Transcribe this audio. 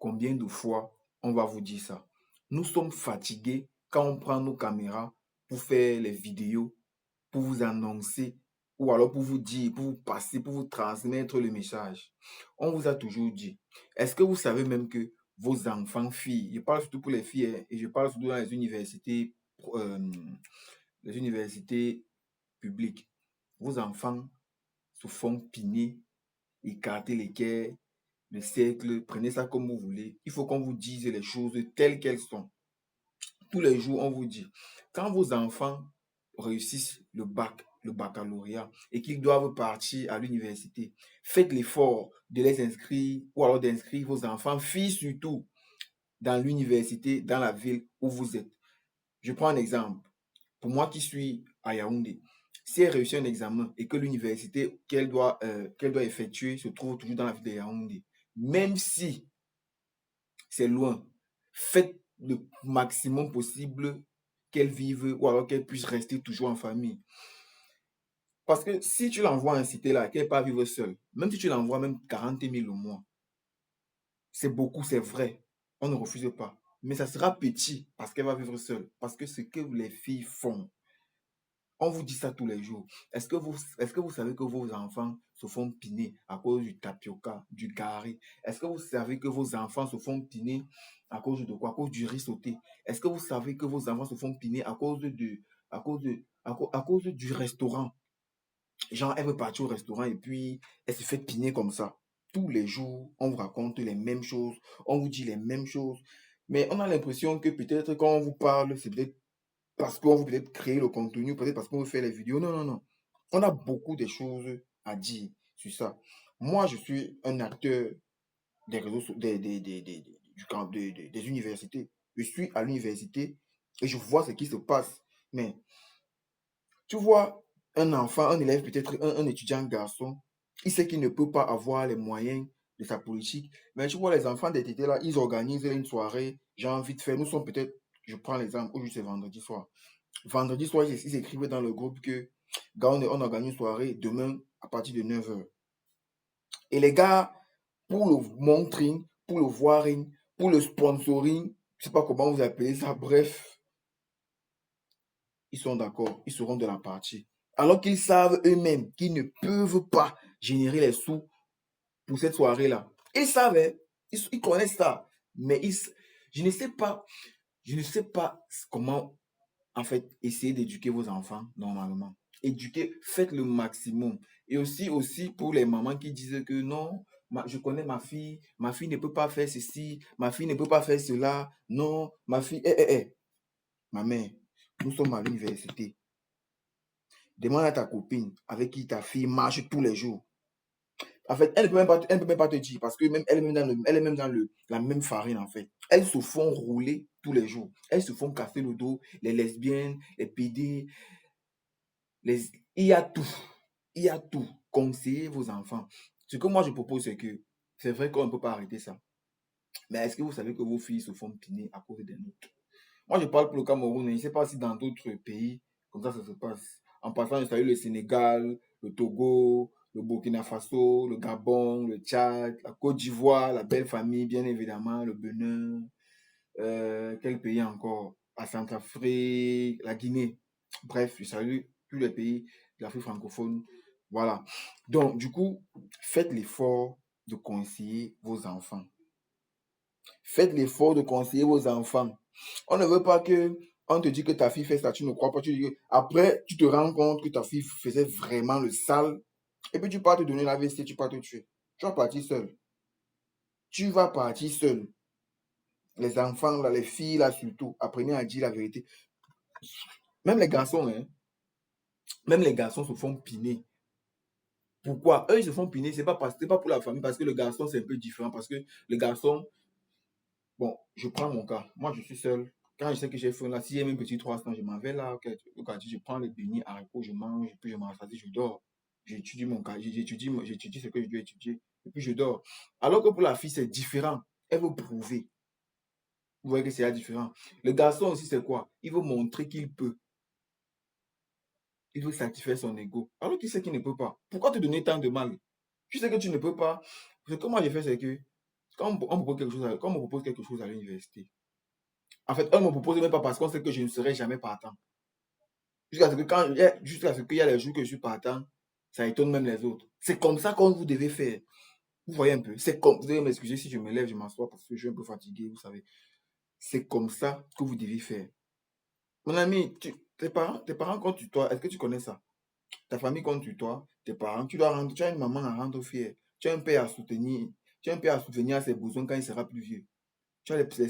combien de fois on va vous dire ça? Nous sommes fatigués quand on prend nos caméras pour faire les vidéos, pour vous annoncer ou alors pour vous dire, pour vous passer, pour vous transmettre le message. On vous a toujours dit. Est-ce que vous savez même que vos enfants filles, je parle surtout pour les filles, hein, et je parle surtout dans les universités publiques, vos enfants se font piner, écarter l'équerre, le cercle, prenez ça comme vous voulez. Il faut qu'on vous dise les choses telles qu'elles sont. Tous les jours, on vous dit, quand vos enfants réussissent le baccalauréat et qu'ils doivent partir à l'université, faites l'effort de les inscrire ou alors d'inscrire vos enfants, filles surtout, dans l'université, dans la ville où vous êtes. Je prends un exemple. Pour moi qui suis à Yaoundé, si elle réussit un examen et que l'université qu'elle doit effectuer se trouve toujours dans la ville de Yaoundé, même si c'est loin, faites le maximum possible qu'elle vive ou alors qu'elle puisse rester toujours en famille. Parce que si tu l'envoies en cité là, qu'elle pas vivre seule, même si tu l'envoies même 40 000 au mois, c'est beaucoup, c'est vrai. On ne refuse pas. Mais ça sera petit parce qu'elle va vivre seule. Parce que ce que les filles font, on vous dit ça tous les jours. Est-ce que vous savez que vos enfants se font piner à cause du tapioca, du carré? Est-ce que vous savez que vos enfants se font piner à cause de quoi? À cause du riz sauté? Est-ce que vous savez que vos enfants se font piner à cause du restaurant? Genre, elle veut partir au restaurant et puis elle se fait piner comme ça. Tous les jours, on vous raconte les mêmes choses, on vous dit les mêmes choses. Mais on a l'impression que peut-être quand on vous parle, c'est peut-être parce qu'on veut peut-être créer le contenu, peut-être parce qu'on veut faire les vidéos. Non, non, non. On a beaucoup de choses à dire sur ça. Moi, je suis un acteur des réseaux, du camp, des universités. Je suis à l'université et je vois ce qui se passe. Mais tu vois, un enfant, un élève, peut-être un étudiant garçon, il sait qu'il ne peut pas avoir les moyens de sa politique. Mais tu vois, les enfants des TT là, ils organisent une soirée, j'ai envie de faire. Nous sommes peut-être, je prends l'exemple, aujourd'hui c'est vendredi soir. Vendredi soir, ils écrivaient dans le groupe que, gars, on organise une soirée demain à partir de 9 h. Et les gars, pour le montring, pour le voiring, pour le sponsoring, je sais pas comment vous appelez ça, bref, ils sont d'accord, ils seront de la partie. Alors qu'ils savent eux-mêmes qu'ils ne peuvent pas générer les sous pour cette soirée-là. Ils savent, hein, ils connaissent ça. Mais je ne sais pas, je ne sais pas comment, en fait, essayer d'éduquer vos enfants normalement. Éduquer, faites le maximum. Et aussi pour les mamans qui disent que non, je connais ma fille ne peut pas faire ceci, ma fille ne peut pas faire cela, non, ma fille, ma mère, nous sommes à l'université. Demande à ta copine avec qui ta fille marche tous les jours. En fait, elle peut même pas te dire parce que même elle est même dans la même farine en fait. Elles se font rouler tous les jours. Elles se font casser le dos, les lesbiennes, les PD, il y a tout. Il y a tout. Conseillez vos enfants. Ce que moi je propose, c'est que c'est vrai qu'on ne peut pas arrêter ça. Mais est-ce que vous savez que vos filles se font piner à cause des nôtres? Moi, je parle pour le Cameroun, et je ne sais pas si dans d'autres pays, comme ça se passe. En passant, je salue le Sénégal, le Togo, le Burkina Faso, le Gabon, le Tchad, la Côte d'Ivoire, la belle famille, bien évidemment, le Bénin, quel pays encore? La Centrafrique, la Guinée. Bref, je salue tous les pays de l'Afrique francophone. Voilà. Donc, du coup, faites l'effort de conseiller vos enfants. Faites l'effort de conseiller vos enfants. On ne veut pas que on te dit que ta fille fait ça, tu ne crois pas. Après, tu te rends compte que ta fille faisait vraiment le sale. Et puis tu pars te donner la vestie, tu pars te tuer. Tu vas partir seul. Tu vas partir seul. Les enfants, là, les filles, là, surtout, apprenez à dire la vérité. Même les garçons, hein. Même les garçons se font piner. Pourquoi? Eux, ils se font piner, c'est pas pour la famille, parce que le garçon, c'est un peu différent. Parce que le garçon, bon, je prends mon cas. Moi, je suis seul. Quand je sais que j'ai faim là, s'il y a même petit 3 ans, je m'en vais là. Ok, je prends les beignets, haricots, je mange, puis je m'assois, je dors. J'étudie mon cas, j'étudie ce que je dois étudier, et puis je dors. Alors que pour la fille, c'est différent. Elle veut prouver. Vous voyez que c'est différent. Le garçon aussi, c'est quoi? Il veut montrer qu'il peut. Il veut satisfaire son ego. Alors qu'il sait qu'il ne peut pas. Pourquoi te donner tant de mal? Tu sais que tu ne peux pas. Ce que moi, j'ai fait, c'est que quand on me propose quelque chose à l'université, en fait, on ne me propose même pas parce qu'on sait que je ne serai jamais partant. Jusqu'à ce qu'il y a les jours que je suis partant, ça étonne même les autres. C'est comme ça qu'on vous devez faire. Vous voyez un peu. Vous devez m'excuser si je me lève, je m'assois parce que je suis un peu fatigué, vous savez. C'est comme ça que vous devez faire. Mon ami, tes parents comptent sur toi. Est-ce que tu connais ça? Ta famille compte sur toi, tes parents. Tu as une maman à rendre fière. Tu as un père à soutenir. Tu as un père à soutenir à ses besoins quand il sera plus vieux. Tu as les sœurs